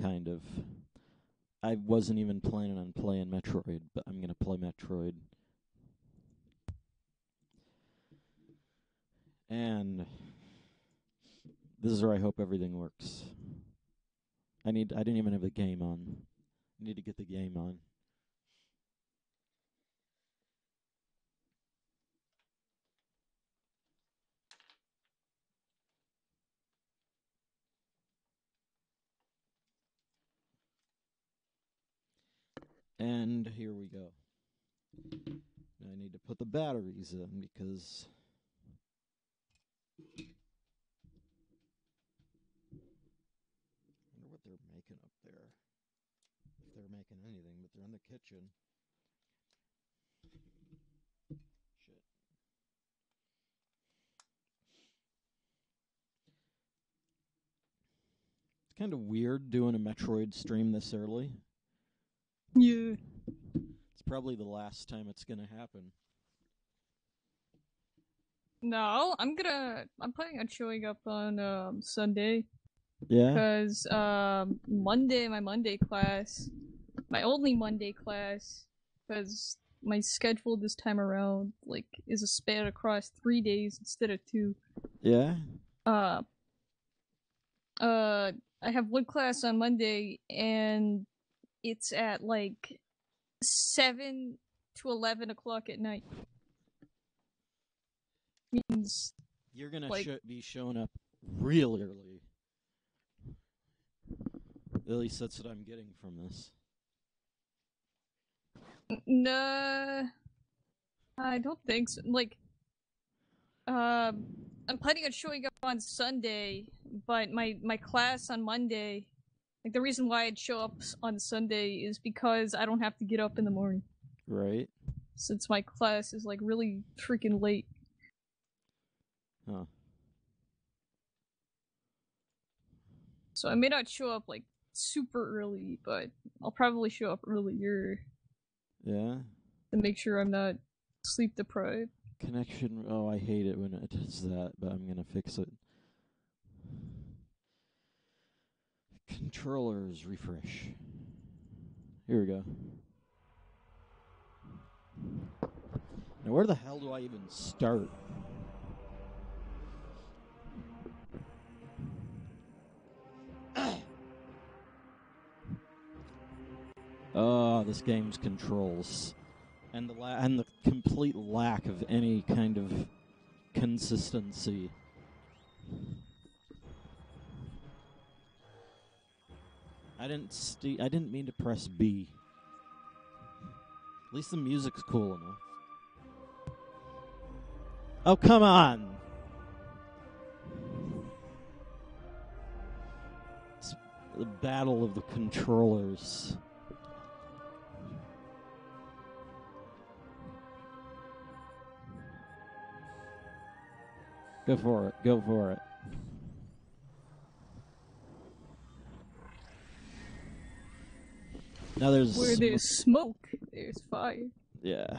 kind of. I wasn't even planning on playing Metroid, but I'm gonna play Metroid. And this is where I hope everything works. I didn't even have the game on. I need to get the game on. And here we go. I need to put the batteries in because I wonder what they're making up there. If they're making anything, but they're in the kitchen. Shit. It's kind of weird doing a Metroid stream this early. Yeah. It's probably the last time it's gonna happen. No, I'm planning on showing up on Sunday. Yeah? Because Monday, my Monday class, my only Monday class, because my schedule this time around, like, is a span across 3 days instead of 2. Yeah? Uh, I have one class on Monday, and it's at, like, 7 to 11 o'clock at night. Means You're gonna like, be showing up real early. At least that's what I'm getting from this. nah, I don't think so. Like, I'm planning on showing up on Sunday, but my class on Monday, like, the reason why I'd show up on Sunday is because I don't have to get up in the morning. Right? Since my class is, like, really freaking late. Huh. So I may not show up, like, super early, but I'll probably show up earlier. Yeah? To make sure I'm not sleep deprived. Connection. Oh, I hate it when it does that, but I'm gonna fix it. Controllers refresh. Here we go. Now, where the hell do I even start? Oh, this game's controls. And the complete lack of any kind of consistency. I didn't mean to press B. At least the music's cool enough. Oh, come on! It's the battle of the controllers. Go for it. Go for it. Now there's where there's smoke, there's fire. Yeah.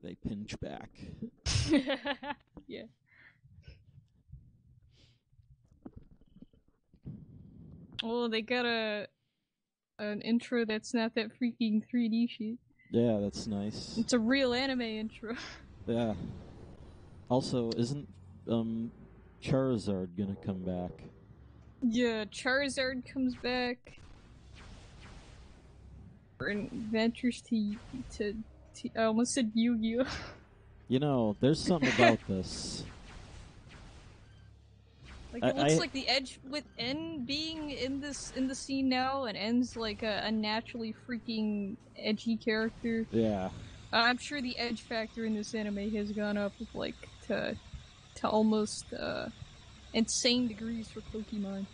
They pinch back. Yeah. Oh, they got an intro that's not that freaking 3D shit. Yeah, that's nice. It's a real anime intro. Yeah. Also, isn't Charizard gonna come back? Yeah, Charizard comes back. For adventures to I almost said Yu-Gi-Oh. You know, there's something about this. Like, it looks like the Edge, with N being in the scene now, and N's like a naturally freaking edgy character. Yeah. I'm sure the edge factor in this anime has gone up, like, to almost insane degrees for Pokemon.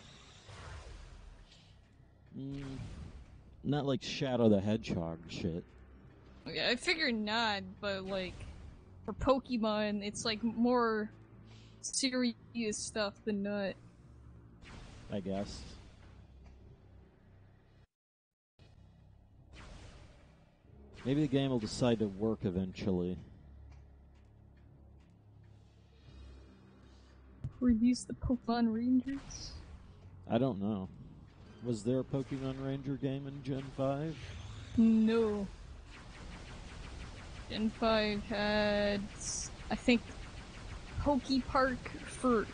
Not like Shadow the Hedgehog shit. Yeah, I figure not, but like, for Pokemon, it's like more serious stuff than not. I guess. Maybe the game will decide to work eventually. Were these the Pokemon Rangers? I don't know. Was there a Pokemon Ranger game in Gen 5? No. Gen 5 had, I think, Poke Park for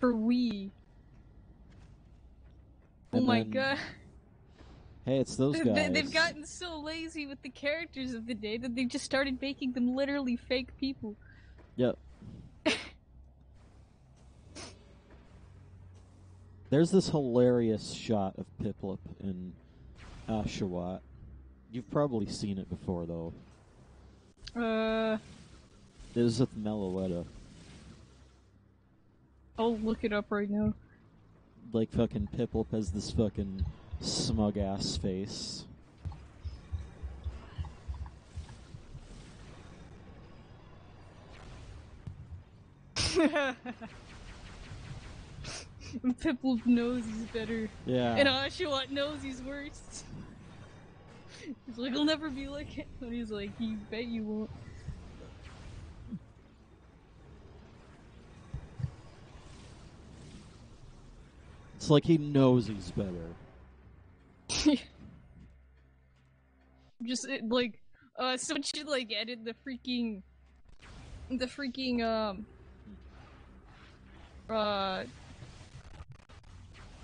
Wii. Oh my god. Hey, it's those guys. They've gotten so lazy with the characters of the day that they've just started making them literally fake people. Yep. There's this hilarious shot of Piplup in Oshawott. You've probably seen it before, though. It is with Meloetta. I'll look it up right now. Like, fucking Piplup has this fucking smug-ass face. Piplup knows he's better. Yeah. And Oshawott knows he's worse. He's like, I'll never be like him. And he's like, you bet you won't. It's like he knows he's better. Just, like, someone should, like, edit the freaking,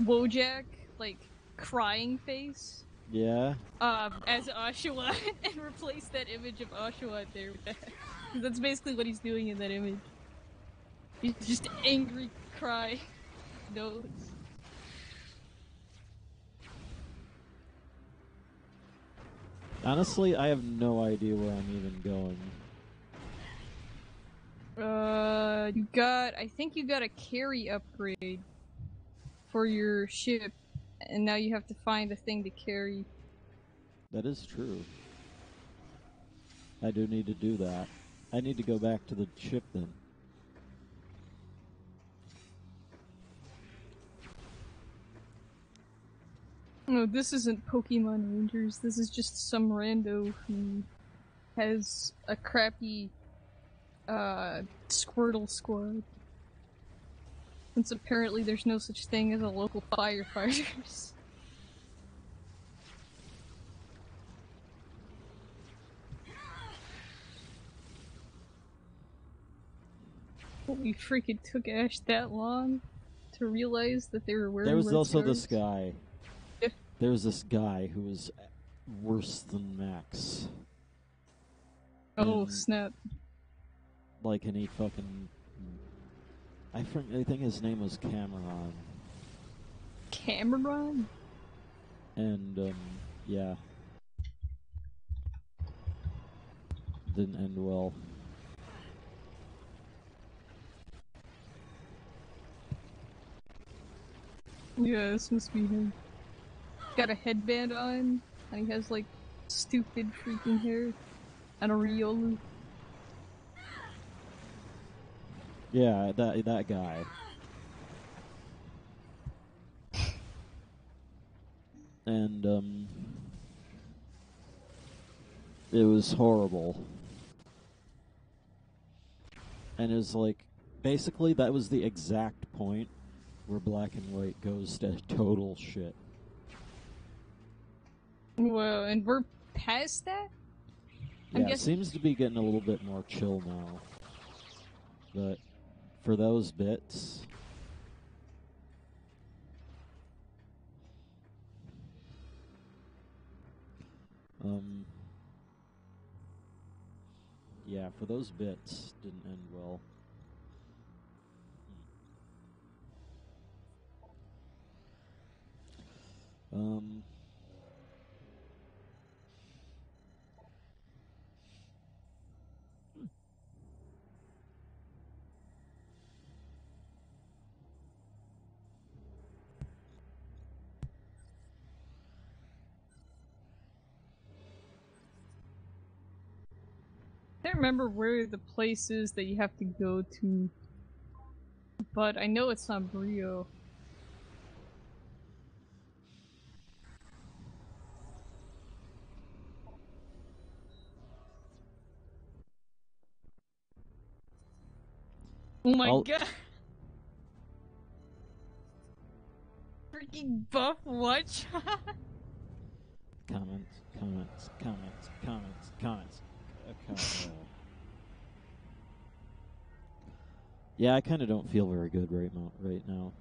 Wojak, like, crying face. Yeah? As Oshawott, and replace that image of Oshawott there with that. That's basically what he's doing in that image. He's just angry cry. Nose. Honestly, I have no idea where I'm even going. I think you got a carry upgrade for your ship, and now you have to find a thing to carry. That is true. I do need to do that. I need to go back to the ship then. No, this isn't Pokemon Rangers. This is just some rando who has a crappy, Squirtle squad. Since apparently there's no such thing as a local firefighters. Holy freak, it took Ash that long to realize that they were wearing There was red also scarves. this guy. Yeah. There was this guy who was worse than Max. Oh, And, snap. like, and he fucking... I think his name was Cameron. Cameron? And, yeah. Didn't end well. Yeah, this must be him. Got a headband on, and he has, like, stupid freaking hair. And a Riolu. Yeah, that guy. And, it was horrible. And it was like, basically that was the exact point where Black and White goes to total shit. Well, and we're past that? Yeah, it seems to be getting a little bit more chill now. But for those bits... yeah, for those bits, didn't end well. I can't remember where the place is that you have to go to. But I know it's not Brio. Oh my god! freaking buff watch. Comments. Okay. Yeah, I kind of don't feel very good right now.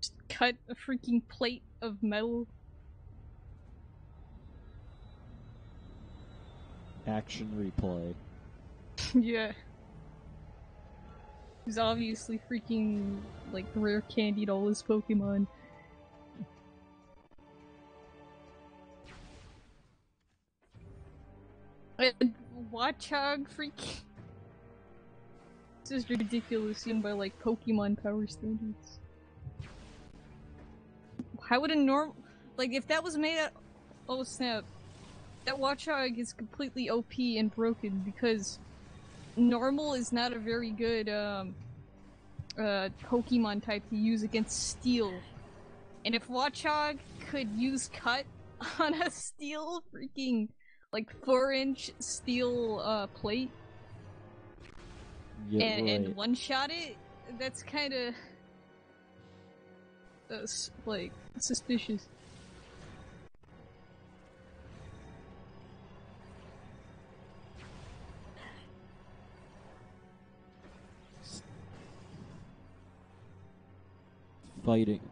Just cut a freaking plate of metal. Action replay. Yeah. He's obviously freaking, like, rare candied all his Pokemon. And Watchog freaking... This is ridiculous, even by, like, Pokemon power standards. How would a normal... Like, if that was made out... Oh, snap. That Watchog is completely OP and broken, because normal is not a very good, Pokemon type to use against Steel. And if Watchog could use Cut on a Steel freaking, like, 4-inch Steel, plate, Yeah, and one-shot it, that's kinda... like, suspicious.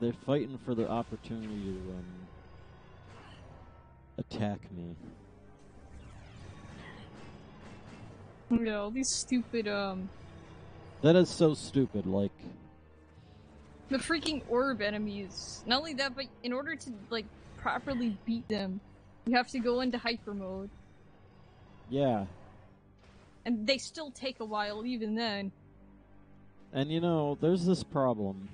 They're fighting for the opportunity to attack me. Yeah, all these stupid, That is so stupid, like... the freaking orb enemies. Not only that, but in order to, like, properly beat them, you have to go into hyper mode. Yeah. And they still take a while even then. And you know, there's this problem.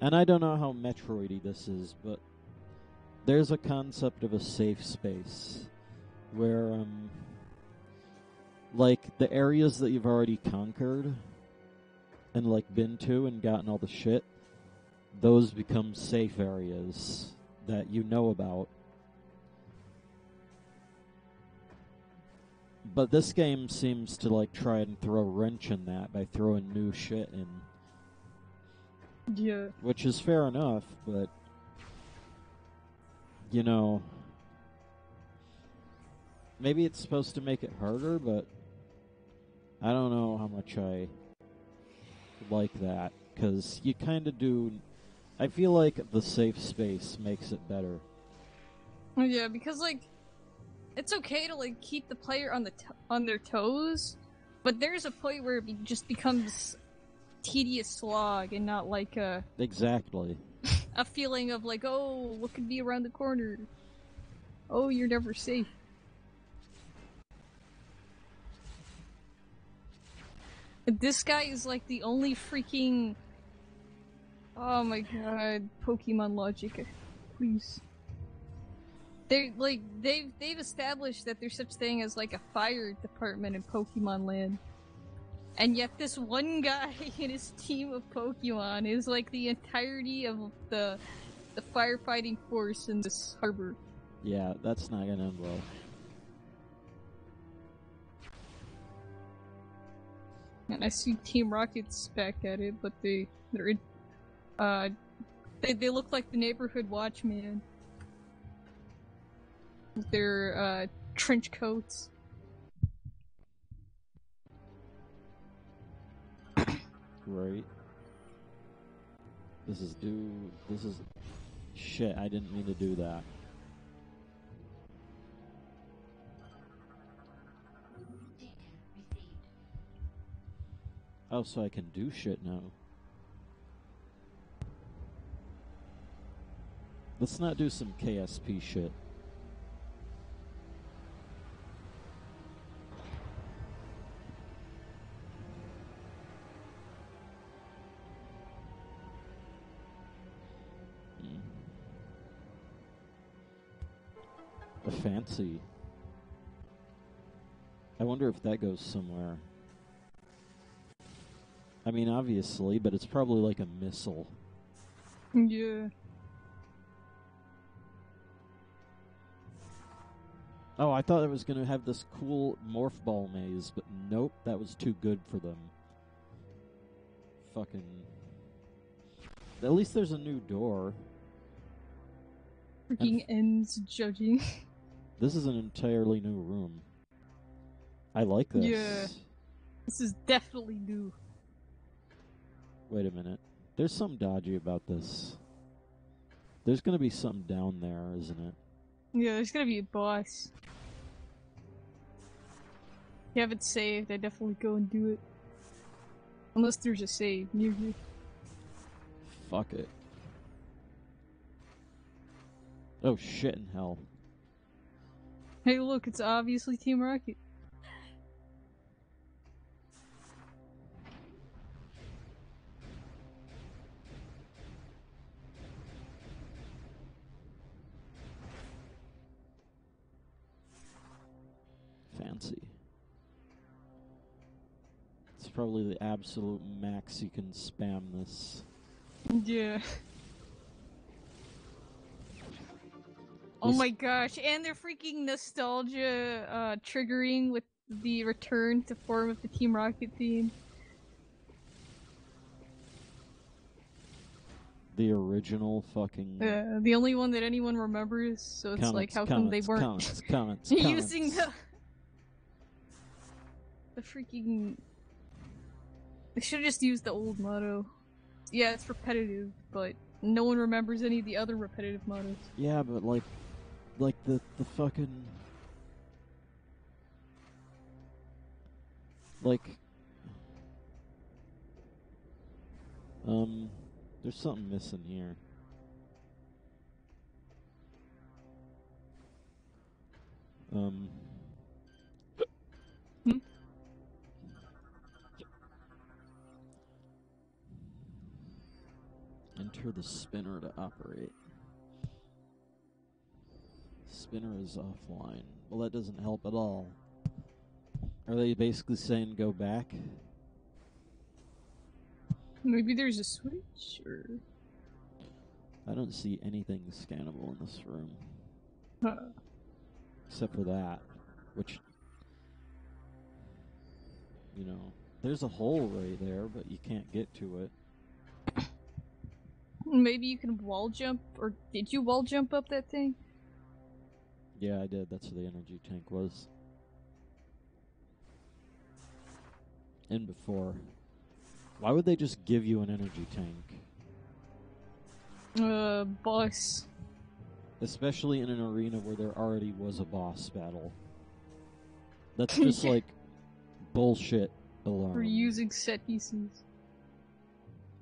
And I don't know how Metroidy this is, but there's a concept of a safe space where, like, the areas that you've already conquered and, like, been to and gotten all the shit, those become safe areas that you know about. But this game seems to, like, try and throw a wrench in that by throwing new shit in. Yeah. Which is fair enough, but... You know... Maybe it's supposed to make it harder, but... I don't know how much I like that, because you kind of do... I feel like the safe space makes it better. Yeah, because, like, it's okay to, like, keep the player on their toes, but there's a point where it just becomes tedious slog and not like a Exactly. a feeling of like, oh, what could be around the corner? Oh, you're never safe. This guy is like the only freaking... Oh my god, Pokemon logic, please. They've established that there's such thing as like a fire department in Pokemon Land. And yet this one guy and his team of Pokemon is like the entirety of the firefighting force in this harbor. Yeah, that's not gonna end well. And I see Team Rocket's back at it, but they look like the neighborhood watchman. With their trench coats. Right. This is shit, I didn't mean to do that. Oh, so I can do shit now. Let's not do some KSP shit. A fancy. I wonder if that goes somewhere. I mean, obviously, but it's probably like a missile. Yeah. Oh, I thought it was going to have this cool morph ball maze, but nope, that was too good for them. Fucking... At least there's a new door. Freaking ends judging. This is an entirely new room. I like this. Yeah. This is definitely new. Wait a minute. There's something dodgy about this. There's going to be something down there, isn't it? Yeah, there's gonna be a boss. If you haven't saved, I definitely go and do it. Unless there's a save near you. Fuck it. Oh shit in hell. Hey look, it's obviously Team Rocket. Fancy. It's probably the absolute max you can spam this. Yeah. Oh my gosh, and they're freaking nostalgia triggering with the return to form of the Team Rocket theme. The original fucking... The only one that anyone remembers, so it's comments, like, how comments, come they weren't comments, using the freaking... They should've just used the old motto. Yeah, it's repetitive, but no one remembers any of the other repetitive mottos. Yeah, but like the fucking... Like... There's something missing here. Enter the spinner to operate. Spinner is offline. Well, that doesn't help at all. Are they basically saying go back? Maybe there's a switch, or... I don't see anything scannable in this room. Huh. Except for that, which... You know, there's a hole right there, but you can't get to it. Maybe you can wall jump, or did you wall jump up that thing? Yeah, I did. That's where the energy tank was. And before. Why would they just give you an energy tank? Boss. Especially in an arena where there already was a boss battle. That's just like bullshit alarm. For using set pieces.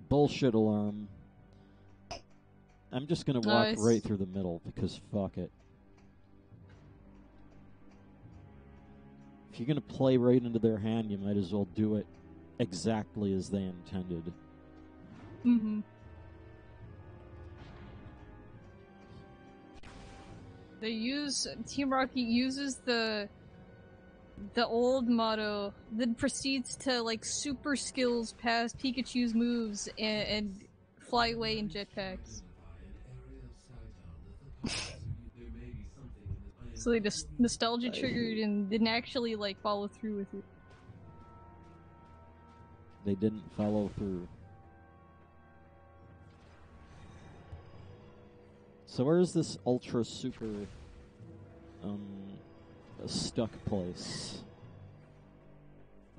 Bullshit alarm. I'm just gonna walk right through the middle because fuck it. If you're gonna play right into their hand, you might as well do it exactly as they intended. Mm-hmm. They use... Team Rocket uses the old motto, then proceeds to, like, super skills past Pikachu's moves and fly away in jetpacks. So they just nostalgia triggered and didn't actually, like, follow through with it. They didn't follow through. So where is this ultra super stuck place?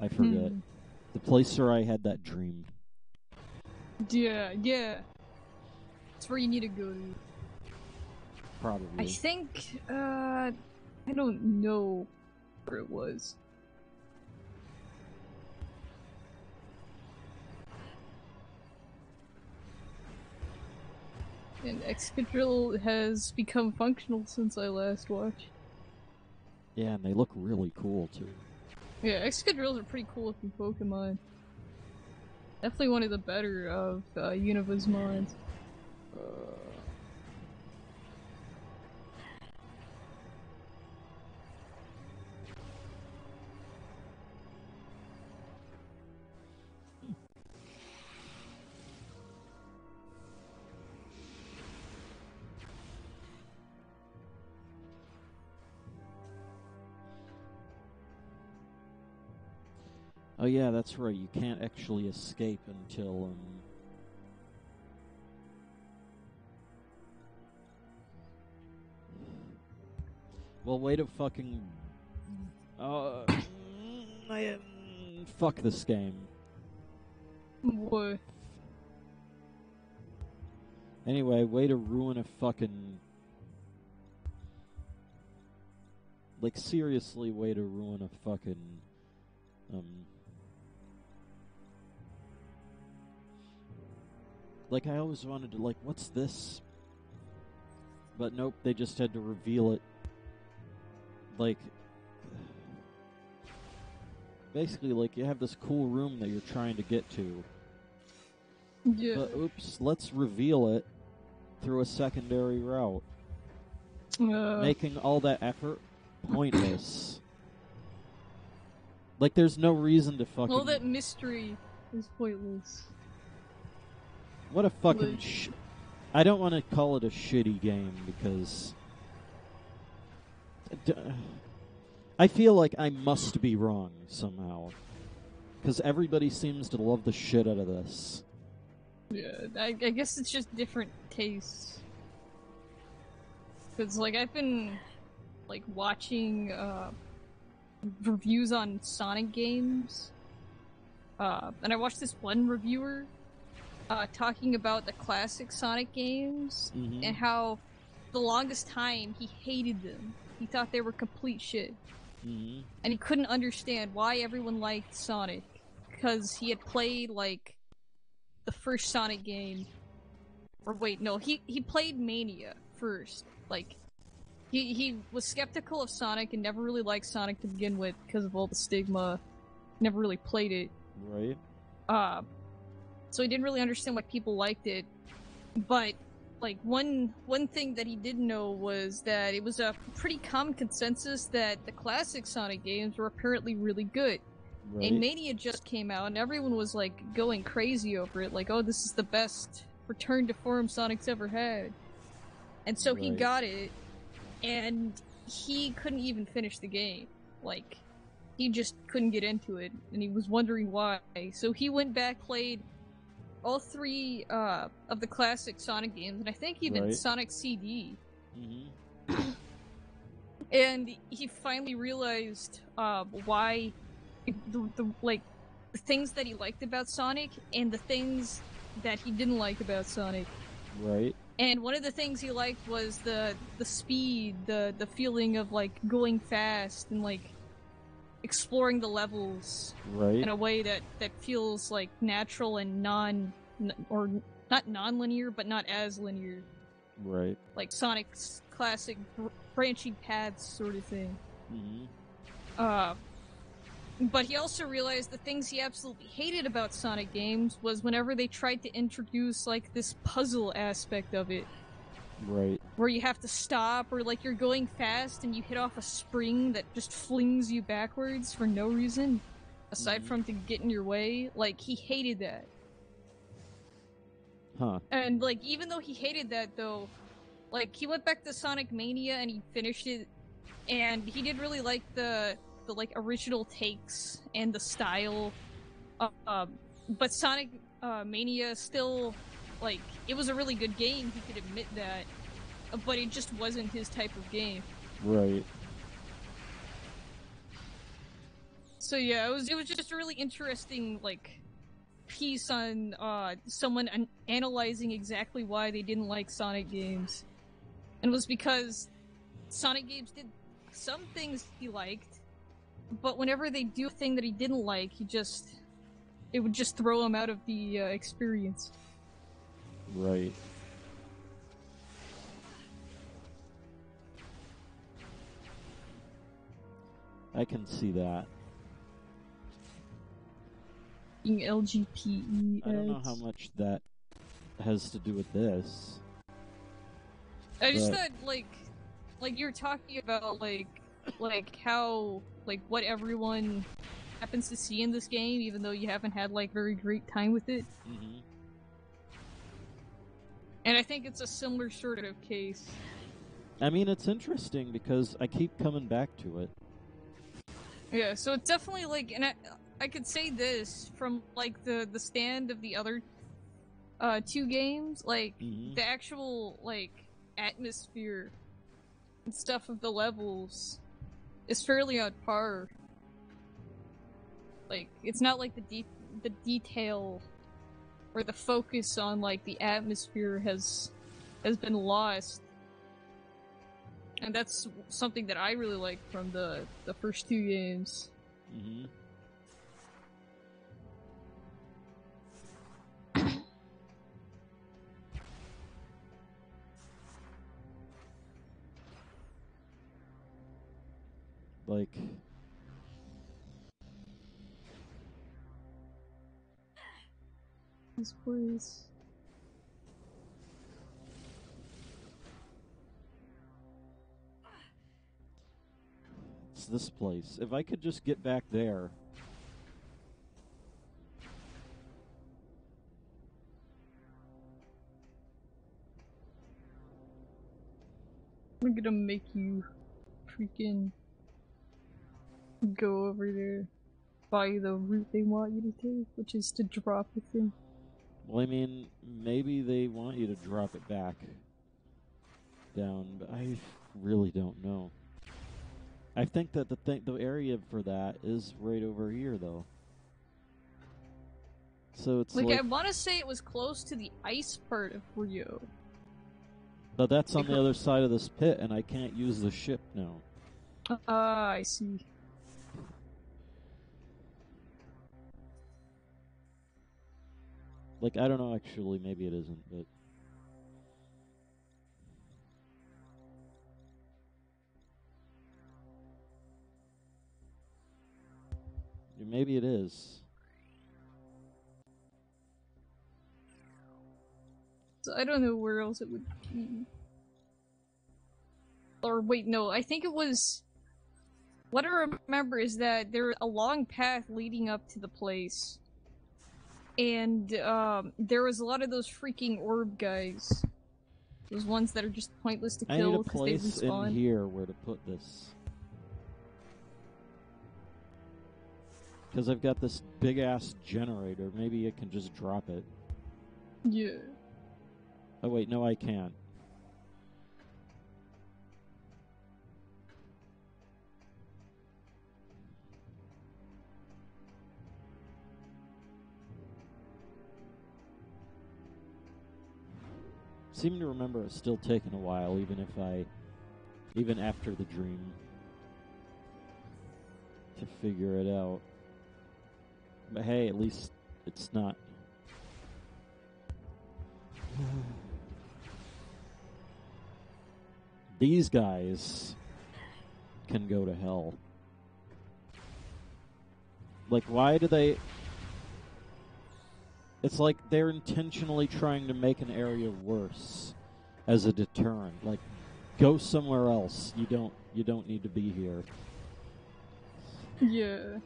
I forget. The place where I had that dream. Yeah. That's where you need to go to. Probably. I think, I don't know where it was. And Excadrill has become functional since I last watched. Yeah, and they look really cool too. Yeah, Excadrills are pretty cool looking Pokemon. Definitely one of the better of Univa's mons. Oh yeah, that's right. You can't actually escape until well, wait a fucking. Fuck this game. What? Anyway, way to ruin a fucking. Like, seriously, way to ruin a fucking. Like, I always wanted to, like, what's this? But nope, they just had to reveal it. Like, basically, like, you have this cool room that you're trying to get to. Yeah. But oops, let's reveal it through a secondary route. Making all that effort pointless. Like, there's no reason to fucking... All that mystery is pointless. What a fucking I don't want to call it a shitty game, because... I feel like I must be wrong, somehow. Because everybody seems to love the shit out of this. Yeah, I guess it's just different tastes. Because, like, I've been, like, watching, reviews on Sonic games. And I watched this one reviewer, talking about the classic Sonic games, and how the longest time he hated them. He thought they were complete shit. And he couldn't understand why everyone liked Sonic. Because he had played, like, the first Sonic game. Or wait, no, he played Mania first. Like, he was skeptical of Sonic and never really liked Sonic to begin with because of all the stigma. Never really played it. Right. So he didn't really understand why people liked it. But, like, one thing that he didn't know was that it was a pretty common consensus that the classic Sonic games were apparently really good. Right. And Mania just came out, and everyone was, like, going crazy over it. Like, oh, this is the best return to form Sonic's ever had. And so he got it, and he couldn't even finish the game. Like, he just couldn't get into it, and he was wondering why. So he went back, played all three of the classic Sonic games, and I think even Sonic CD. And he finally realized why the things that he liked about Sonic and the things that he didn't like about Sonic. Right. And one of the things he liked was the speed, the feeling of, like, going fast and, like, exploring the levels in a way that feels, like, natural and not non-linear, but not as linear. Right. Like Sonic's classic branching paths sort of thing. But he also realized the things he absolutely hated about Sonic games was whenever they tried to introduce, like, this puzzle aspect of it. Right. Where you have to stop, or, like, you're going fast and you hit off a spring that just flings you backwards for no reason, aside from to get in your way. Like, he hated that. Huh. And, like, even though he hated that, though, like, he went back to Sonic Mania and he finished it, and he did really like the like, original takes and the style. But Sonic Mania still, like, it was a really good game, he could admit that, but it just wasn't his type of game. Right. So yeah, it was just a really interesting, like, piece on someone analyzing exactly why they didn't like Sonic games. And it was because Sonic games did some things he liked, but whenever they do a thing that he didn't like, it would just throw him out of the experience. Right. I can see that. Being LGPE. I don't know how much that has to do with this. I just thought, like you're talking about, like how, like, what everyone happens to see in this game, even though you haven't had, like, very great time with it. And I think it's a similar sort of case. I mean, it's interesting because I keep coming back to it. Yeah, so it's definitely like, and I could say this from like the stand of the other two games, like the actual like atmosphere and stuff of the levels is fairly on par. Like it's not like the detail or the focus on like the atmosphere has been lost. And that's something that I really like from the first two games. Mm-hmm. Like, this place. it's this place. If I could just get back there. I'm gonna make you freaking go over there by the route they want you to take, which is to drop the thing. Well, I mean, maybe they want you to drop it back down, but I really don't know. I think that the area for that is right over here, though. So it's Like like, I want to say it was close to the ice part of Rio. but that's on the other side of this pit, and I can't use the ship now. I see. Like, I don't know, actually, maybe it isn't, but... maybe it is. So I don't know where else it would be. Or wait, no, I think it was... What I remember is that there was a long path leading up to the place. And there was a lot of those freaking orb guys. Those ones that are just pointless to I need kill a because they place respawn. in here where to put this. Because I've got this big-ass generator. Maybe it can just drop it. Yeah. Oh, wait, no, I can't. Seem to remember it's still taking a while, even after the dream, to figure it out. But hey, at least it's not. These guys can go to hell. Like, why do they... It's like they're intentionally trying to make an area worse as a deterrent. Like, go somewhere else. You don't need to be here. Yeah.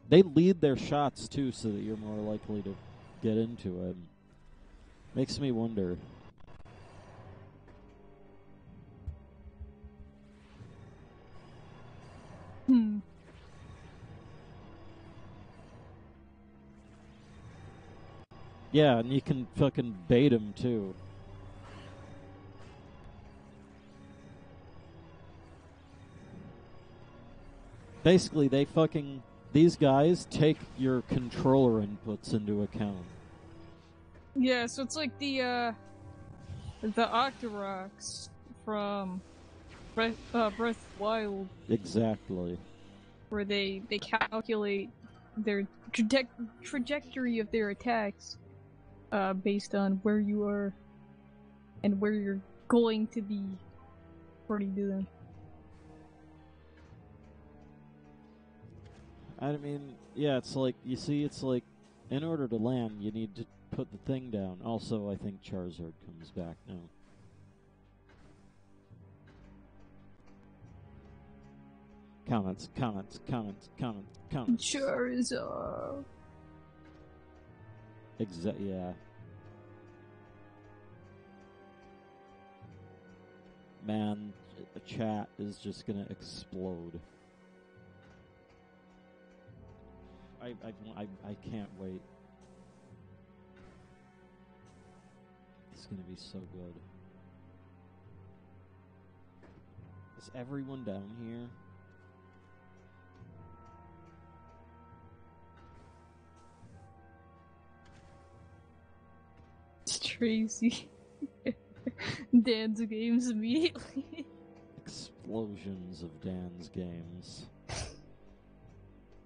They lead their shots, too, so that you're more likely to get into it. Makes me wonder. Yeah, and you can fucking bait them, too. Basically, these guys take your controller inputs into account. Yeah, so it's like the Octoroks from Breath of the Wild. Exactly. Where they calculate their trajectory of their attacks based on where you are and where you're going to be according to them. I mean, yeah, it's like, you see, it's like, in order to land, you need to put the thing down. Also, I think Charizard comes back now. Comments. Charizard. Yeah. Man, the chat is just gonna explode. I can't wait. It's gonna be so good. Is everyone down here? It's Tracy. Dan's games immediately. Explosions of Dan's games.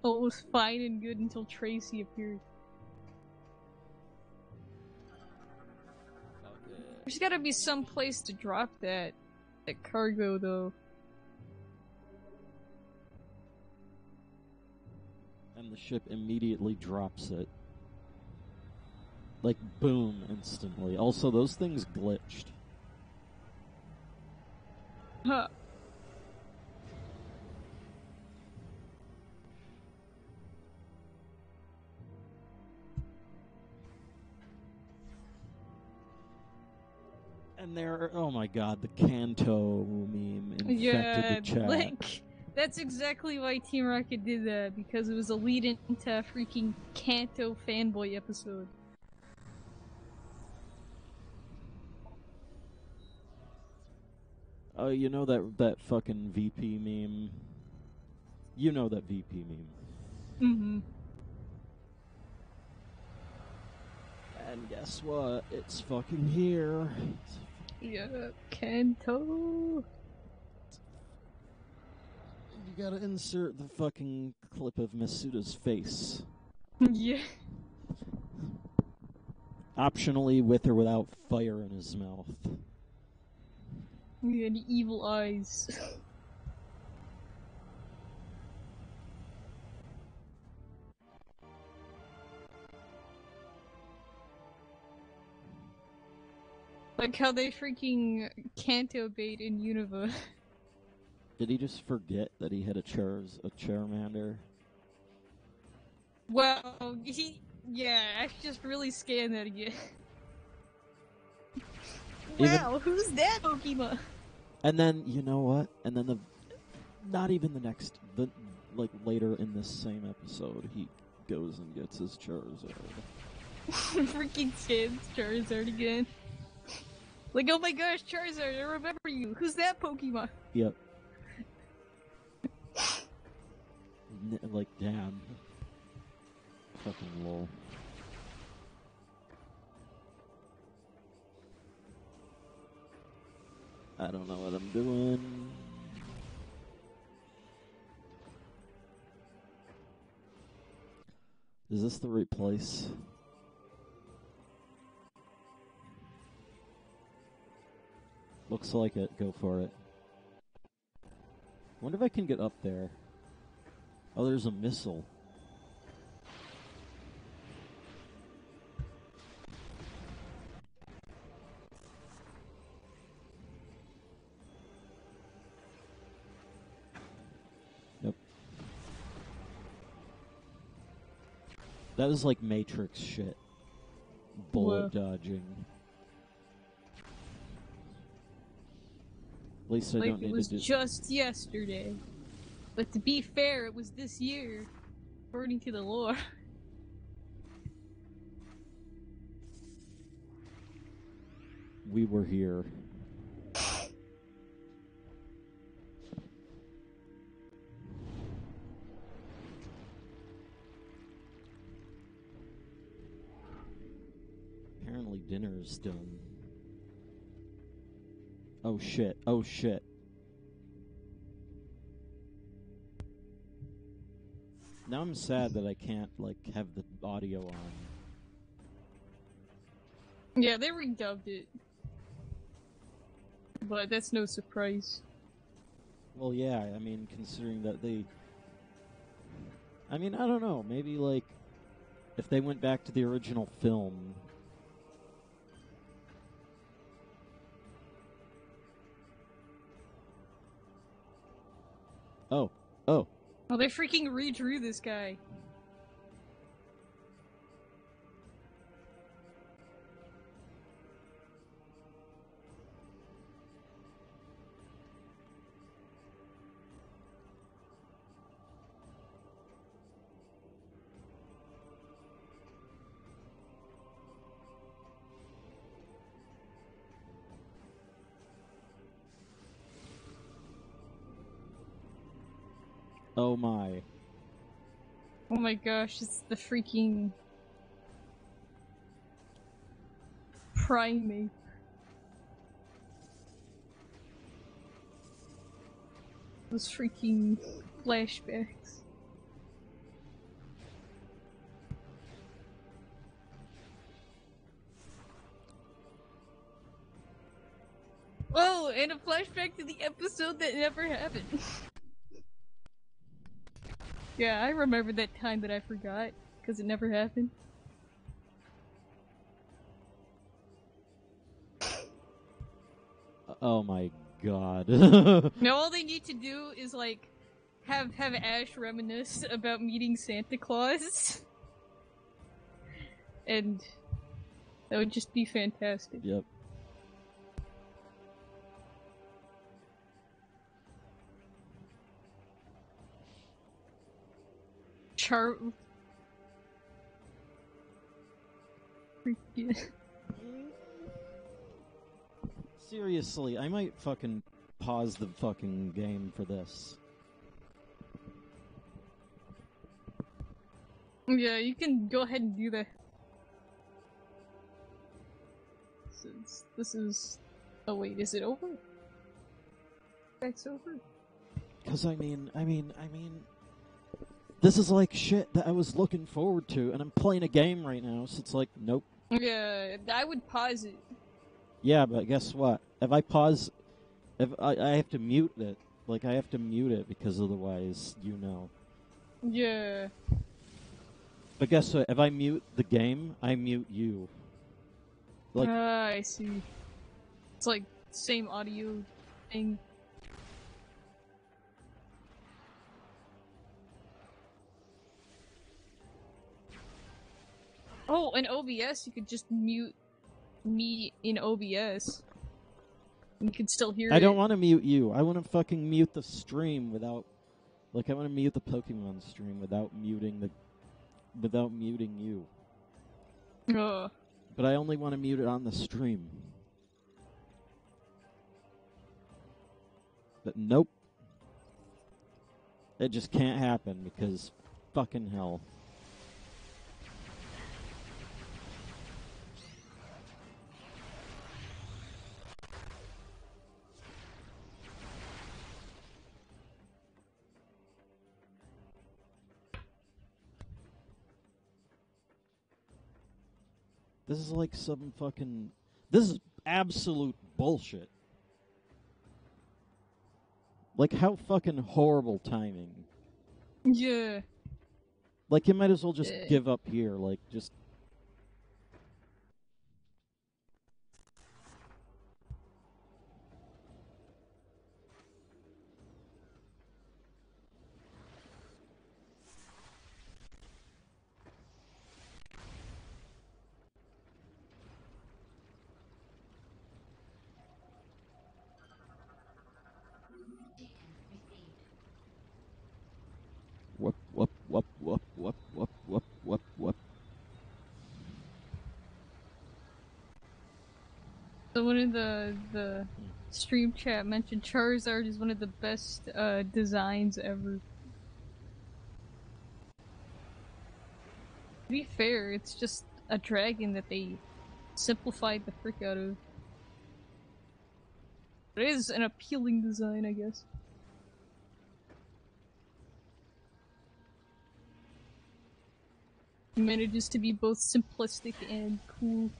Oh, it was fine and good until Tracy appeared. Okay. There's gotta be some place to drop that cargo, though. And the ship immediately drops it. Like, boom, instantly. Also, those things glitched. Huh. And there, oh my god, the Kanto meme infected the chat. Like, that's exactly why Team Rocket did that, because it was a lead into a freaking Kanto fanboy episode. Oh, you know that fucking VP meme? You know that VP meme. Mm-hmm. And guess what? It's fucking here. Yeah, Kanto. You gotta insert the fucking clip of Masuda's face. Yeah. Optionally with or without fire in his mouth. Yeah, the evil eyes. Like how they freaking Kanto bait in Unova. Did he just forget that he had a Charmander? Well, I should just really scan that again. Wow, who's that Pokemon? And then, you know what? And then later in this same episode, he goes and gets his Charizard. Freaking kids, Charizard again. Like, oh my gosh, Charizard, I remember you. Who's that Pokemon? Yep. Like, damn. Fucking lol. I don't know what I'm doing. Is this the right place? Looks like it. Go for it. Wonder if I can get up there. Oh, there's a missile. Yep. That is like Matrix shit. Bullet dodging. At least I don't need to do... It was just yesterday. But to be fair, it was this year. According to the lore. We were here. Apparently dinner's done. Oh shit, oh shit. Now I'm sad that I can't, like, have the audio on. Yeah, they redubbed it. But that's no surprise. Well, yeah, I mean, considering that they... I mean, I don't know, maybe, like, if they went back to the original film Oh. Oh. Oh, they freaking redrew this guy. Oh my. Oh my gosh, it's the freaking primate. Those freaking flashbacks. Oh, and a flashback to the episode that never happened. Yeah, I remember that time that I forgot, because it never happened. Oh my god. Now all they need to do is, like, have Ash reminisce about meeting Santa Claus. And that would just be fantastic. Yep. Freaking. Seriously, I might fucking pause the fucking game for this. Yeah, you can go ahead and do that. This is... Oh wait, is it over? That's over? Cause I mean, this is like shit that I was looking forward to, and I'm playing a game right now, so it's like, nope. Yeah, I would pause it. Yeah, but guess what? If I pause, if I have to mute it. Like, I have to mute it because otherwise, you know. Yeah. But guess what? If I mute the game, I mute you. Like, I see. It's like same audio thing. Oh, in OBS, you could just mute me in OBS. You can still hear it. I don't want to mute you. I want to fucking mute the stream without... Like, I want to mute the Pokemon stream without muting you. But I only want to mute it on the stream. But nope. It just can't happen because fucking hell. This is like some fucking... This is absolute bullshit. Like, how fucking horrible timing. Yeah. Like, you might as well just give up here. Like, just... Whoop, whoop, whoop, whoop, whoop, whoop, whoop, whoop, whoop. So one of the stream chat mentioned Charizard is one of the best designs ever. To be fair, it's just a dragon that they simplified the frick out of. It is an appealing design, I guess. It manages to be both simplistic and cool.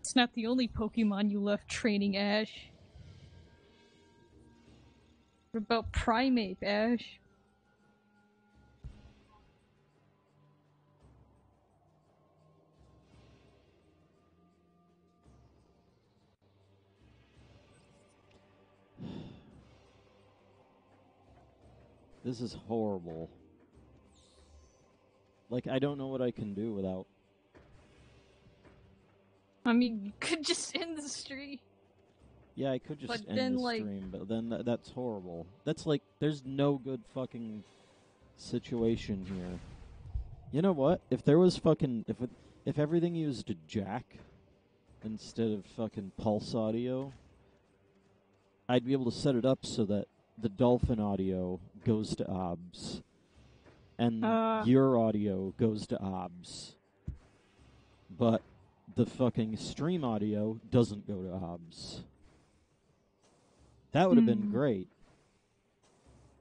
It's not the only Pokemon you left training, Ash. What about Primate, Ash? This is horrible. Like, I don't know what I can do without... I mean, you could just end the stream. Yeah, I could just But end then, the like- stream, but then that's horrible. That's like, there's no good fucking situation here. You know what? If there was fucking... If everything used a jack instead of fucking pulse audio, I'd be able to set it up so that the dolphin audio goes to OBS, and your audio goes to OBS, but the fucking stream audio doesn't go to OBS. That would have been great,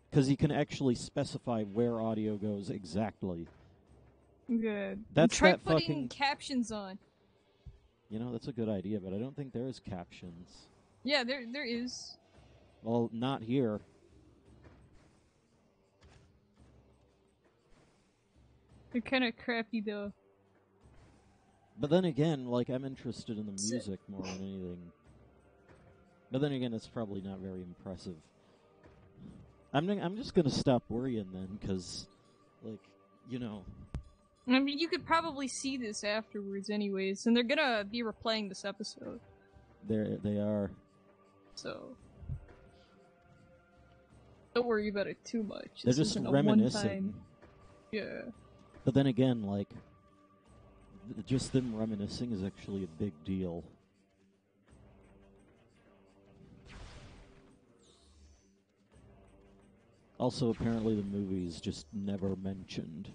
because you can actually specify where audio goes exactly. Good. That's Try that putting fucking... captions on. You know, that's a good idea, but I don't think there is captions. Yeah, there is. Well, not here. They're kind of crappy though. But then again, like, I'm interested in the music more than anything. But then again, it's probably not very impressive. I'm just gonna stop worrying then, because, like, you know... I mean, you could probably see this afterwards anyways, and they're gonna be replaying this episode. They are. So... don't worry about it too much. They're This just isn't a reminiscing. one-time... Yeah. But then again, like, just them reminiscing is actually a big deal. Also, apparently the movie is just never mentioned,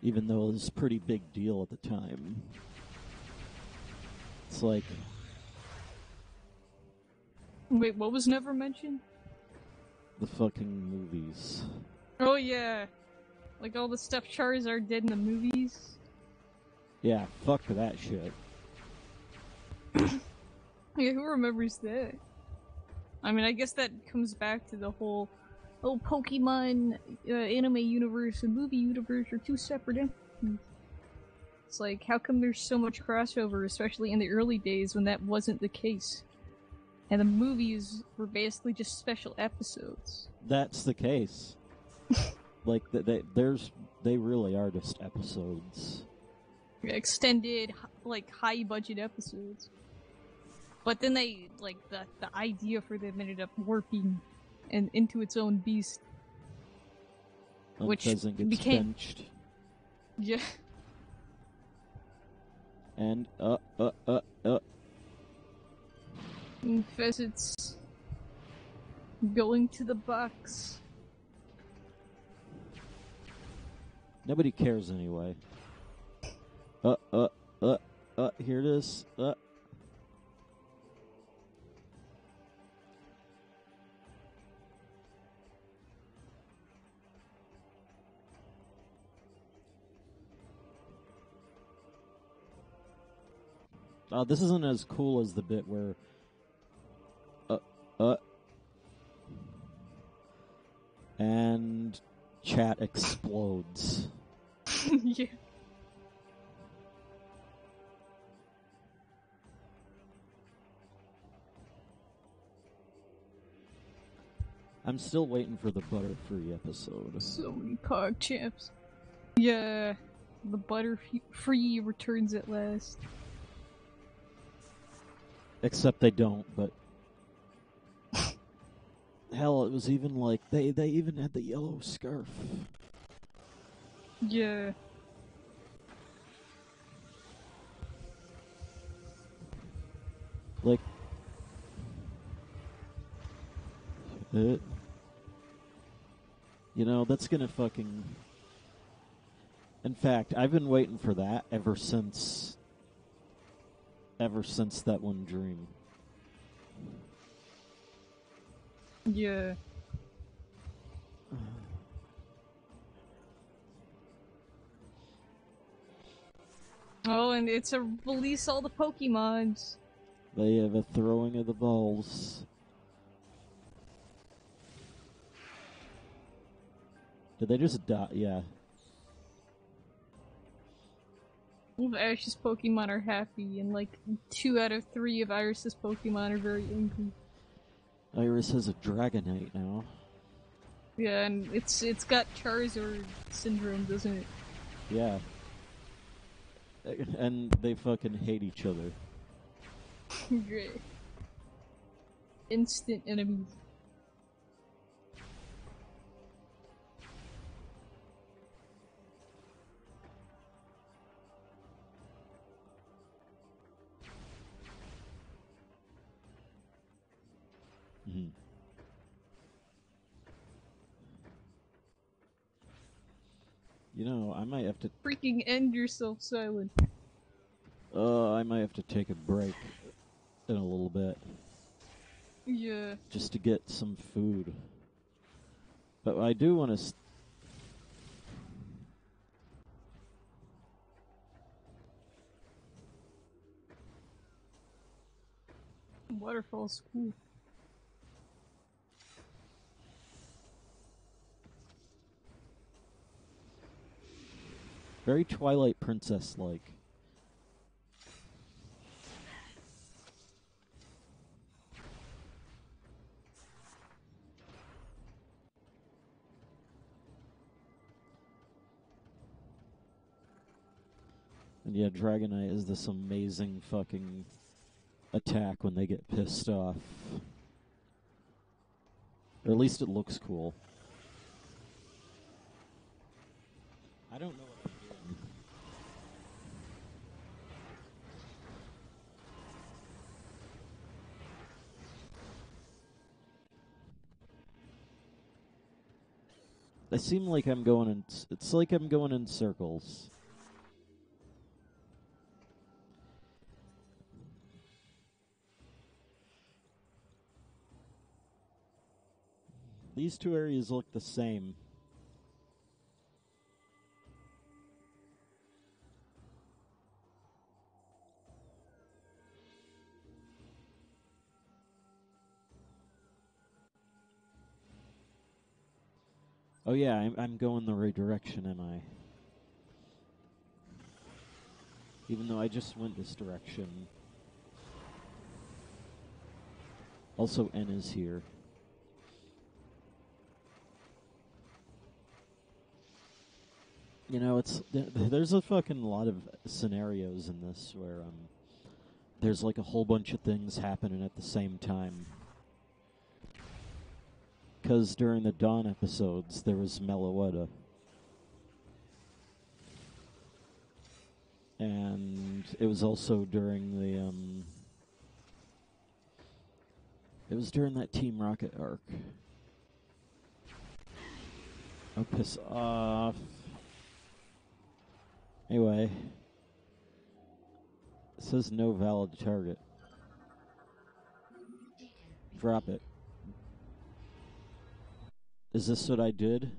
even though it was a pretty big deal at the time. It's like... Wait, what was never mentioned? the fucking movies. Oh yeah. Like all the stuff Charizard did in the movies. Yeah, fuck that shit. Yeah, who remembers that? I mean, I guess that comes back to the whole Pokemon anime universe and movie universe are two separate entities. It's like, how come there's so much crossover, especially in the early days when that wasn't the case? And the movies were basically just special episodes. That's the case. Like, they really are just episodes. Extended, like, high-budget episodes. But then they, like, the idea for them ended up warping and into its own beast. Which Pheasant gets became... benched. Yeah. And, And Pheasant's going to the box. Nobody cares anyway. Here it is. This isn't as cool as the bit where... and chat explodes. Yeah. I'm still waiting for the Butterfree episode. So many Pog champs. Yeah. The Butterfree returns at last. Except they don't, but... Hell, it was even like, they even had the yellow scarf. Yeah. Like... you know, that's gonna fucking... In fact, I've been waiting for that ever since that one dream. Yeah. Oh, and it's a release all the Pokemons. They have a throwing of the balls. Did they just die? Yeah. All of Ash's Pokemon are happy, and like 2 out of 3 of Iris's Pokemon are very angry. Iris has a Dragonite now. Yeah, and it's got Charizard syndrome, doesn't it? Yeah. And they fucking hate each other. Great. Instant enemies. Mm-hmm. You know, I might have to... Freaking end yourself, Silent. I might have to take a break in a little bit. Yeah. Just to get some food. But I do want to... Waterfall's cool. Very Twilight Princess-like. And yeah, Dragonite is this amazing fucking attack when they get pissed off. Or at least it looks cool. I don't know what I'm doing. I seem like I'm going in... It's like I'm going in circles. These two areas look the same. Oh yeah, I'm going the right direction, am I? Even though I just went this direction. Also, N is here. You know, there's a fucking lot of scenarios in this where there's like a whole bunch of things happening at the same time. Because during the Dawn episodes, there was Meloetta. And it was also during the it was during that Team Rocket arc. Oh, piss off. Anyway. It says no valid target. Drop it. Is this what I did?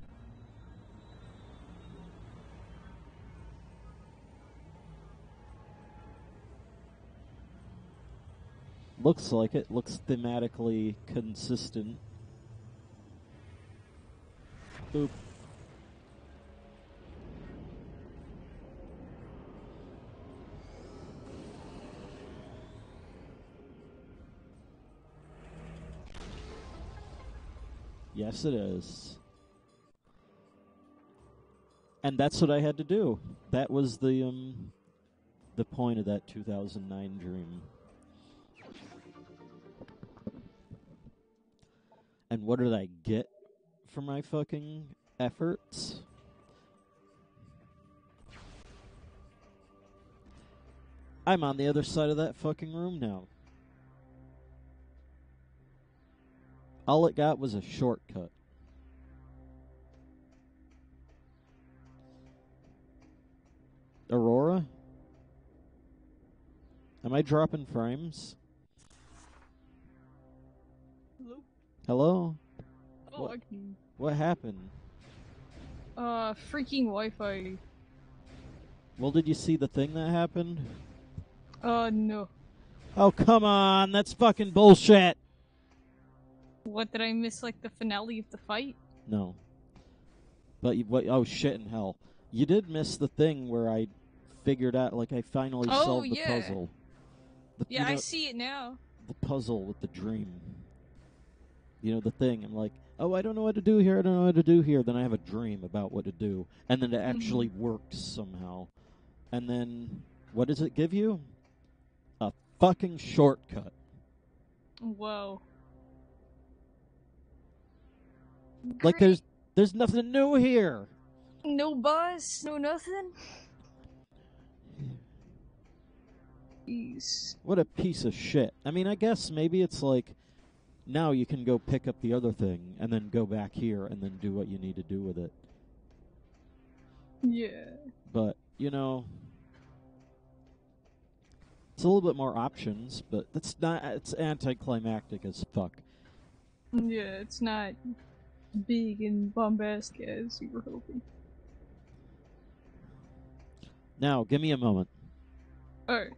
Looks like it. Looks thematically consistent. Boop. Yes, it is. And that's what I had to do. That was the point of that 2009 dream. And what did I get for my fucking efforts? I'm on the other side of that fucking room now. All it got was a shortcut. Aurora? Am I dropping frames? Hello? Hello? Oh, What happened? freaking Wi-Fi. Well, did you see the thing that happened? No. Oh, come on! That's fucking bullshit! What, did I miss, like, the finale of the fight? No. But oh shit in hell! You did miss the thing where I figured out, like, I finally Oh, solved the yeah. puzzle. Yeah, I see it now. The puzzle with the dream. You know, the thing. I'm like, oh, I don't know what to do here. I don't know what to do here. Then I have a dream about what to do, and then it actually works somehow. And then what does it give you? A fucking shortcut. Whoa. Like Great. there's nothing new here. No boss, no nothing. Jeez. What a piece of shit. I mean, I guess maybe it's like now you can go pick up the other thing and then go back here and then do what you need to do with it. Yeah. But, you know, it's a little bit more options, but it's anticlimactic as fuck. Yeah, it's not big and bombastic as you were hoping. Now, give me a moment. Alright.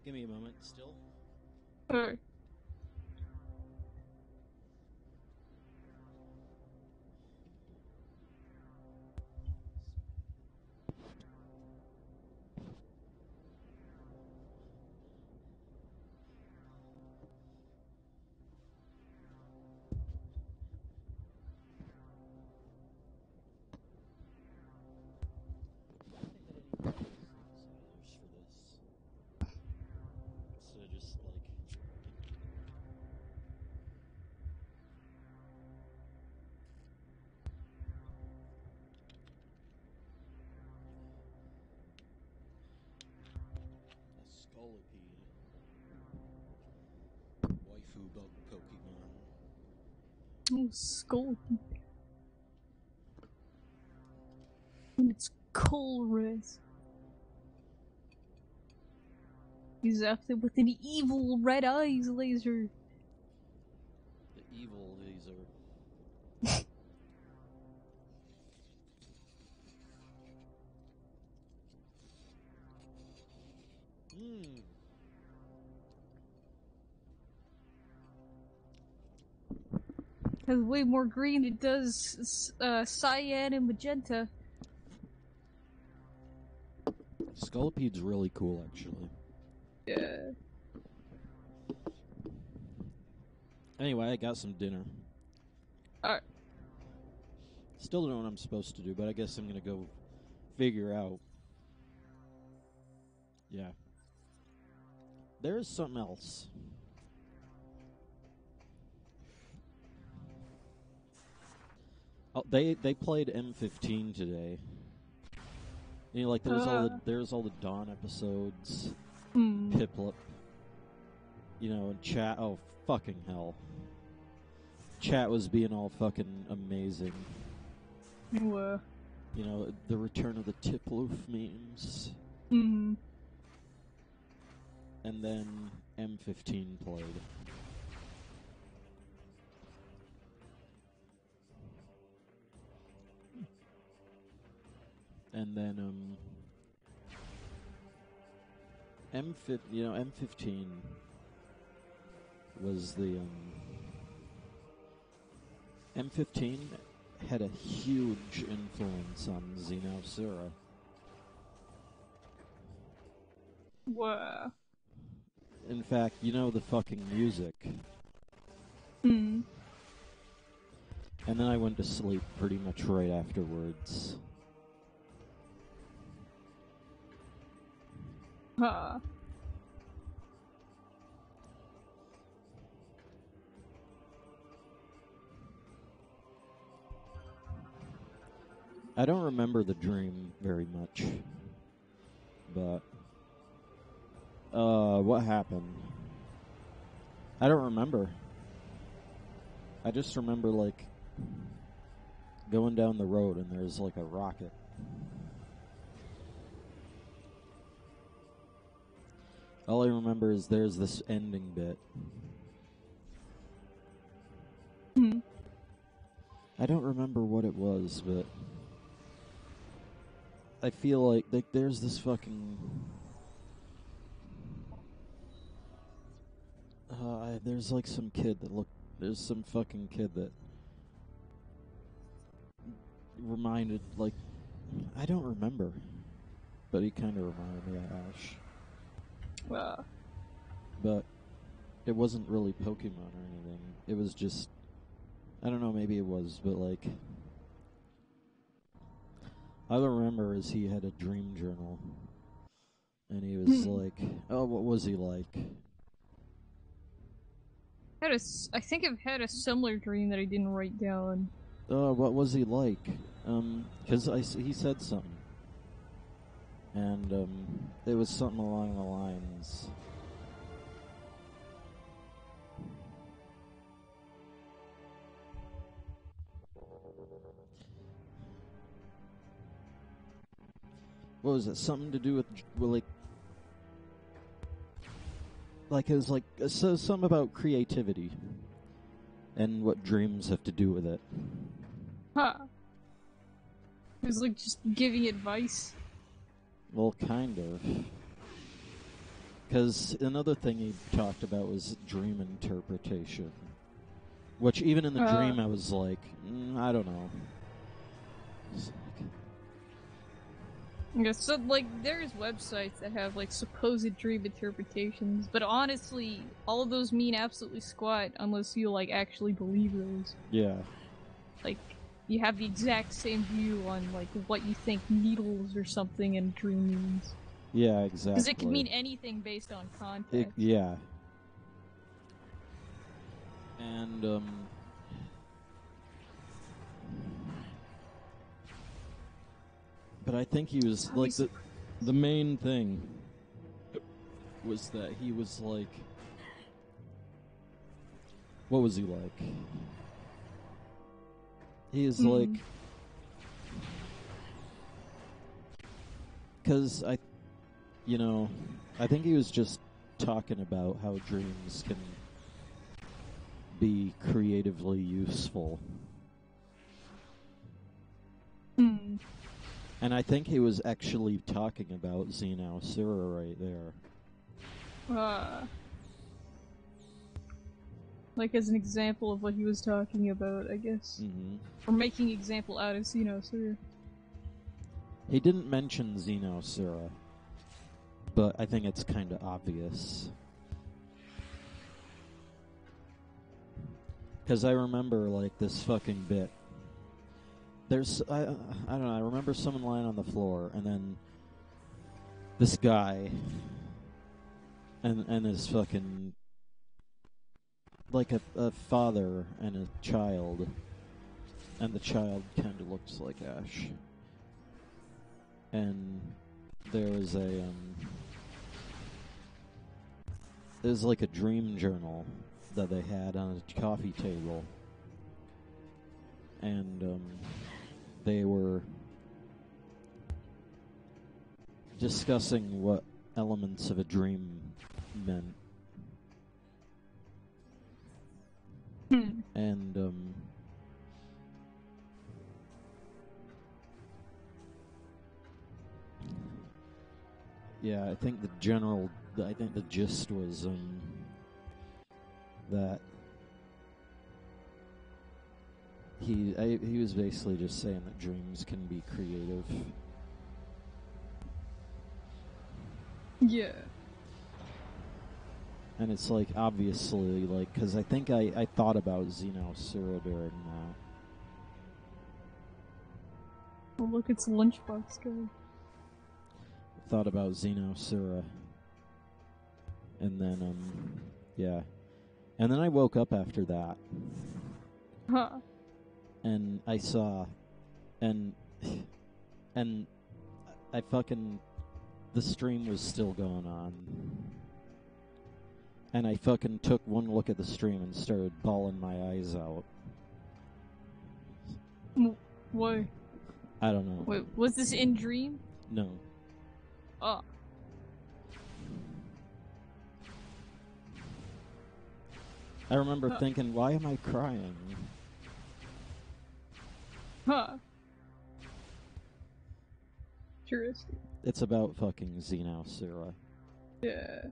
Give me a moment still. Alright. Waifu bug Pokemon. Oh, skull. And it's Colress. He's after with an evil red eyes laser. The evil laser. has way more green. It does cyan and magenta. Scollipede's really cool, actually. Yeah. Anyway, I got some dinner. Alright. Still don't know what I'm supposed to do, but I guess I'm gonna go figure out. Yeah. There is something else. Oh, they played M15 today. You know, like there's all the Dawn episodes. Piplup. You know, and chat. Oh, fucking hell. Chat was being all fucking amazing. Whoa. You know, the return of the Tiploof memes. Mm. And then M15 played. And then M15 was the M15 had a huge influence on Xenosaura. Whoa. In fact, you know the fucking music. Mm. And then I went to sleep pretty much right afterwards. Huh. I don't remember the dream very much. But what happened? I don't remember. I just remember like going down the road and there's like a rocket. All I remember is there's this ending bit. Hmm. I don't remember what it was, but I feel like there's this fucking... there's like some kid that there's some fucking kid that reminded, like... I don't remember. But he kind of reminded me of Ash. But it wasn't really Pokemon or anything. It was just... I don't know, maybe it was, but like... All I remember is he had a dream journal. And he was like... Oh, what was he like? I think I've had a similar dream that I didn't write down. What was he like? Because he said something. And, it was something along the lines... What was it? Something to do with like it was like so something about creativity and what dreams have to do with it. Huh. It was like just giving advice. Well, kind of. Because another thing he talked about was dream interpretation, which even in the dream I was like, I don't know. Yeah, so, like, there's websites that have, like, supposed dream interpretations, but honestly, all of those mean absolutely squat unless you, like, actually believe those. Yeah. Like, you have the exact same view on, like, what you think needles or something in dream means. Yeah, exactly. Because it can mean anything based on context. Yeah. And, but I think he was, like, the main thing was that he was, like... What was he like? He is, like... Because I think he was just talking about how dreams can be creatively useful. And I think he was actually talking about Xenosaura right there. Like, as an example of what he was talking about, I guess. Mm-hmm. Or making example out of Xenosura. He didn't mention Xenosura, but I think it's kind of obvious. Because I remember, like, this fucking bit. There's, I don't know, I remember someone lying on the floor, and then this guy and his fucking, like a father and a child, and the child kind of looks like Ash. And there was there's like a dream journal that they had on a coffee table, and they were discussing what elements of a dream meant. And yeah, I think the gist was that he was basically just saying that dreams can be creative. Yeah. And it's like, obviously, like, because I think I thought about Xenosura during that. Oh, look, it's Lunchbox guy. Thought about Xenosura. And then, yeah. And then I woke up after that. Huh. And I saw, and I fucking, the stream was still going on. And I fucking took one look at the stream and started bawling my eyes out. Why? I don't know. Wait, was this in Dream? No. Oh. I remember thinking, why am I crying? Huh. Interesting. It's about fucking Xenosura. Yeah.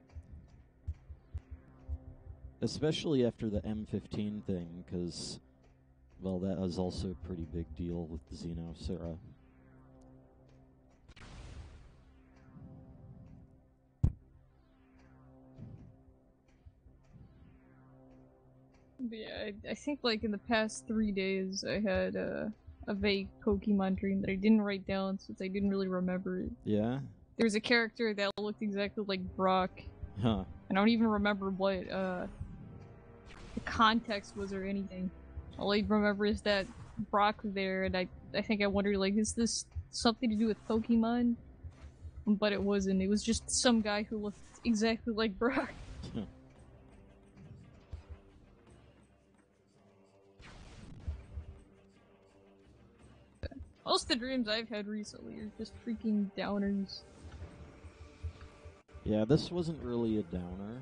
Especially after the M15 thing, because, well, that was also a pretty big deal with Xenosura. But yeah, I think like in the past 3 days I had a vague Pokemon dream that I didn't write down since I didn't really remember it. Yeah? There was a character that looked exactly like Brock. Huh. I don't even remember what the context was or anything. All I remember is that Brock was there, and I think I wondered, like, is this something to do with Pokemon? But it wasn't. It was just some guy who looked exactly like Brock. Most of the dreams I've had recently are just freaking downers. Yeah, this wasn't really a downer.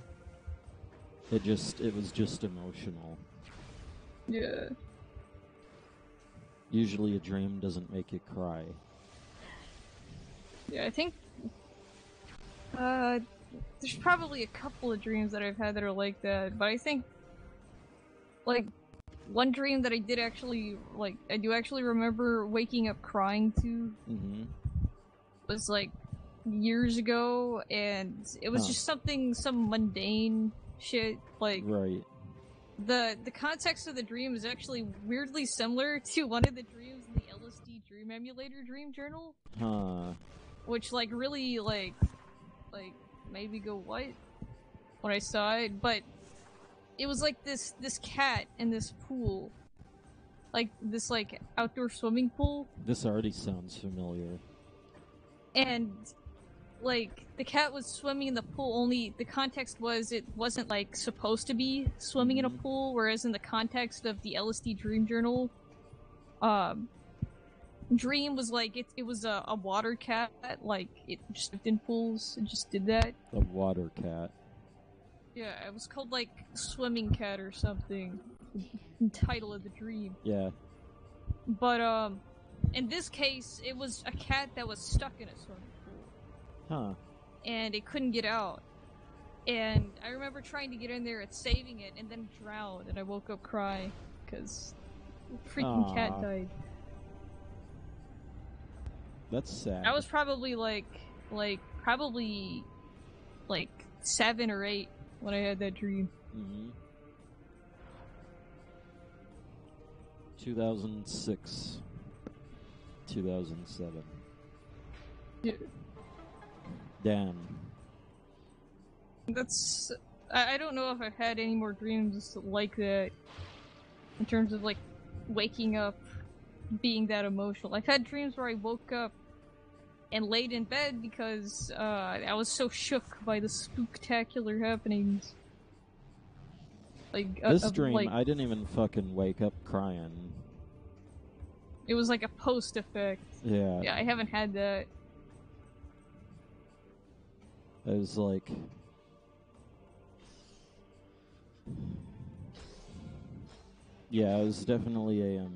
It was just emotional. Yeah. Usually a dream doesn't make you cry. Yeah, I think there's probably a couple of dreams that I've had that are like that, but I think like one dream that I did actually I do actually remember waking up crying to was like years ago, and it was just some mundane shit. Like, right. The context of the dream is actually weirdly similar to one of the dreams in the LSD Dream Emulator Dream Journal. Huh. Which, like, really, like, made me go, what? When I saw it, but it was like this cat in this pool. Like, this, like, outdoor swimming pool. This already sounds familiar. And, like, the cat was swimming in the pool, only the context was it wasn't, like, supposed to be swimming in a pool, whereas in the context of the LSD Dream Journal, Dream was like, it was a water cat, like, it just lived in pools, it just did that. A water cat. Yeah, it was called, like, Swimming Cat or something, the title of the dream. Yeah. But, in this case, it was a cat that was stuck in a swimming pool. Huh. And it couldn't get out. And I remember trying to get in there and saving it, and then drowned, and I woke up crying because freaking cat died. That's sad. I was probably probably 7 or 8 when I had that dream. 2006, 2007. Yeah. Damn. That's... I don't know if I've had any more dreams like that, in terms of, like, waking up, being that emotional. I've had dreams where I woke up and laid in bed because, I was so shook by the spooktacular happenings. Like, this dream, I didn't even fucking wake up crying. It was like a post effect. Yeah. Yeah, I haven't had that. It was like... Yeah, it was definitely a,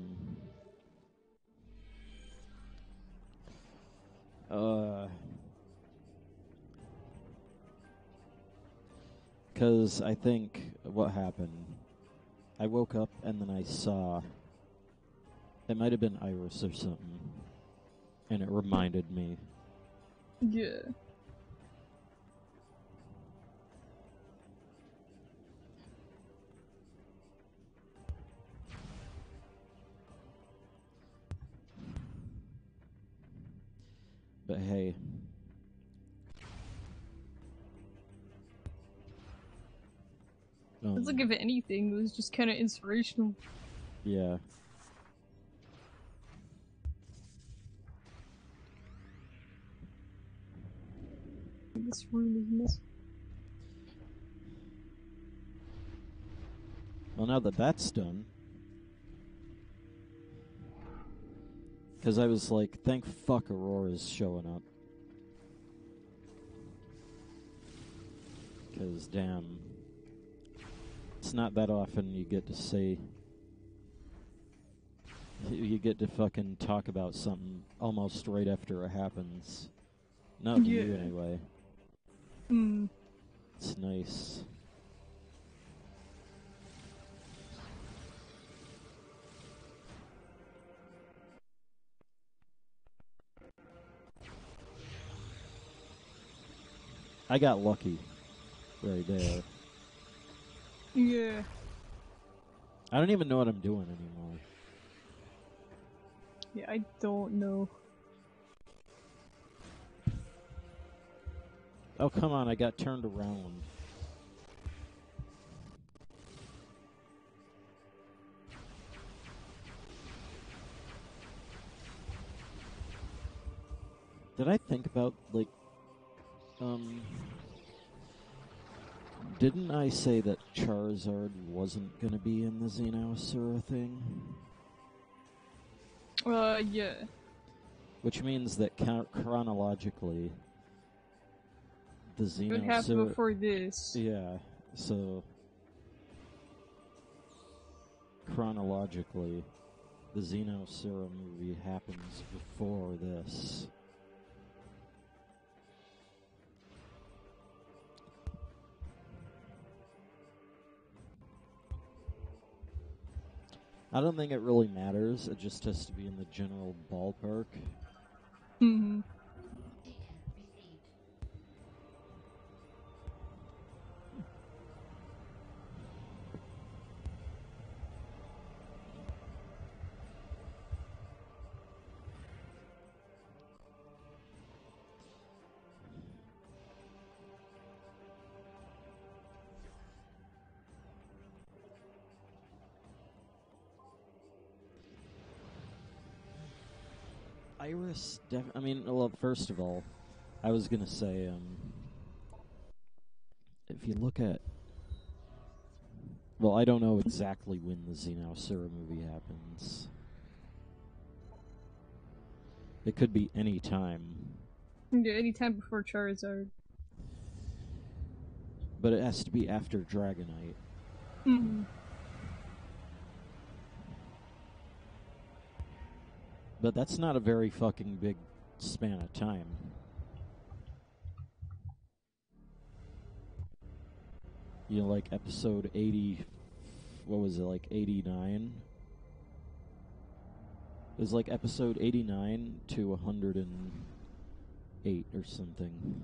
because I think what happened, I woke up and then I saw, it might have been Iris or something, and it reminded me. Yeah. But hey. It's like, if anything, it was just kind of inspirational. Yeah. This room is messy. Well, now that that's done, because I was like, thank fuck Aurora's showing up. Because, damn, it's not that often you get to say, you get to fucking talk about something almost right after it happens. Not you, anyway. It's nice. I got lucky right there. Yeah. I don't even know what I'm doing anymore. Yeah, I don't know. Oh, come on, I got turned around. Did I think about, like, didn't I say that Charizard wasn't gonna be in the Xenosaur thing? Yeah. Which means that chronologically, the Xenosaur... It would happen before this. Yeah, so... Chronologically, the Xenosaur movie happens before this. I don't think it really matters. It just has to be in the general ballpark. Mm-hmm. Iris, I mean, well, first of all, I was gonna say, if you look at, well, I don't know exactly when the Xenosaur movie happens. It could be any time. Yeah, any time before Charizard. But it has to be after Dragonite. Mm-hmm. But that's not a very fucking big span of time. you know, like episode 80. What was it, like 89? It was like episode 89 to 108 or something.